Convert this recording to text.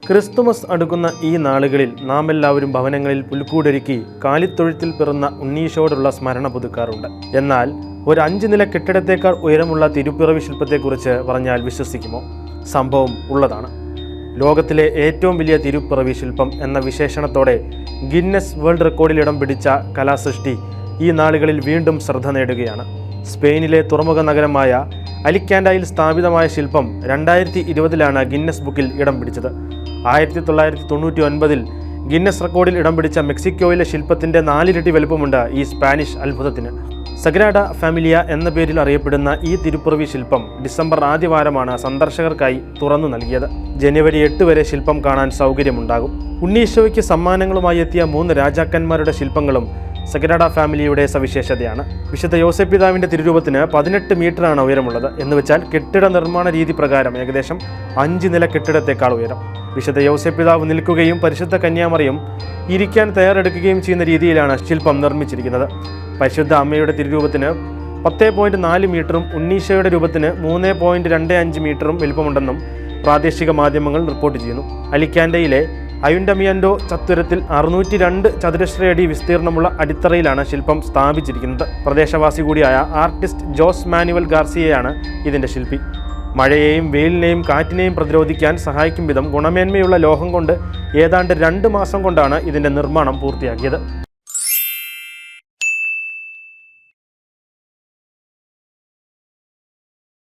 Christmas അടുക്കുന്ന ഈ നാളുകളിൽ നാം എല്ലാവരും ഭവനങ്ങളിൽ പുൽക്കൂടൊരുക്കി കാലിത്തൊഴുത്തിൽ പിറന്ന ഉണ്ണീശോടുള്ള സ്മരണ പുതുക്കാറുണ്ട്. എന്നാൽ ഒരു 5 നില കെട്ടിടത്തേക്കാൾ ഉയരമുള്ള തിരുപ്പിറവി ശില്പത്തെക്കുറിച്ച് പറഞ്ഞാൽ വിശ്വസിക്കുമോ? സംഭവം ഉള്ളതാണ്. ലോകത്തിലെ ഏറ്റവും വലിയ തിരുപ്പിറവി ശില്പം എന്ന വിശേഷണത്തോടെ ഗിന്നസ് വേൾഡ് റെക്കോർഡിൽ ഇടം പിടിച്ച കലാസൃഷ്ടി ഈ നാളുകളിൽ വീണ്ടും ശ്രദ്ധ നേടുകയാണ്. സ്പെയിനിലെ തുറമുഖ നഗരമായ അലിക്കാൻഡയിൽ സ്ഥാപിതമായ ശില്പം 2020 ഗിന്നസ് ബുക്കിൽ ഇടം പിടിച്ചത്. 1999 ഗിന്നസ് റെക്കോർഡിൽ ഇടം പിടിച്ച മെക്സിക്കോയിലെ ശില്പത്തിൻ്റെ 4 ഇരട്ടി വലുപ്പമുണ്ട് ഈ സ്പാനിഷ് അത്ഭുതത്തിന്. സഗ്രാഡ ഫാമിലിയ എന്ന പേരിൽ അറിയപ്പെടുന്ന ഈ തിരുപ്പിറവി ശില്പം ഡിസംബർ ആദ്യവാരമാണ് സന്ദർശകർക്കായി തുറന്നു നൽകിയത്. ജനുവരി 8 വരെ ശില്പം കാണാൻ സൗകര്യമുണ്ടാകും. ഉണ്ണീശോയ്ക്ക് സമ്മാനങ്ങളുമായി എത്തിയ 3 രാജാക്കന്മാരുടെ ശില്പങ്ങളും സഗ്രാഡ ഫാമിലിയുടെ സവിശേഷതയാണ്. വിശുദ്ധ യോസേപ്പ് പിതാവിൻ്റെ തിരുരൂപത്തിന് 18 മീറ്ററാണ് ഉയരമുള്ളത്. എന്നുവെച്ചാൽ കെട്ടിട നിർമ്മാണ രീതി പ്രകാരം ഏകദേശം 5 നില കെട്ടിടത്തേക്കാൾ ഉയരം. വിശുദ്ധ യോസേപ്പ് പിതാവ് നിൽക്കുകയും പരിശുദ്ധ കന്യാമറിയം ഇരിക്കാൻ തയ്യാറെടുക്കുകയും ചെയ്യുന്ന രീതിയിലാണ് ശില്പം നിർമ്മിച്ചിരിക്കുന്നത്. പരിശുദ്ധ അമ്മയുടെ തിരുരൂപത്തിന് 10.4 മീറ്ററും ഉണ്ണീശോയുടെ രൂപത്തിന് 3.25 മീറ്ററും വലിപ്പമുണ്ടെന്നും പ്രാദേശിക മാധ്യമങ്ങൾ റിപ്പോർട്ട് ചെയ്യുന്നു. അലിക്കാൻഡയിലെ അയുൻഡമിയൻഡോ ചത്വരത്തിൽ 602 ചതുരശ്ര അടി വിസ്തീർണമുള്ള അടിത്തറയിലാണ് ശില്പം സ്ഥാപിച്ചിരിക്കുന്നത്. പ്രദേശവാസി കൂടിയായ ആർട്ടിസ്റ്റ് ജോസ് മാനുവൽ ഗാർസിയയാണ് ഇതിൻ്റെ ശില്പി. മഴയെയും വെയിലിനെയും കാറ്റിനെയും പ്രതിരോധിക്കാൻ സഹായിക്കും വിധം ഗുണമേന്മയുള്ള ലോഹം കൊണ്ട് ഏതാണ്ട് 2 മാസം കൊണ്ടാണ് ഇതിൻ്റെ നിർമ്മാണം പൂർത്തിയാക്കിയത്.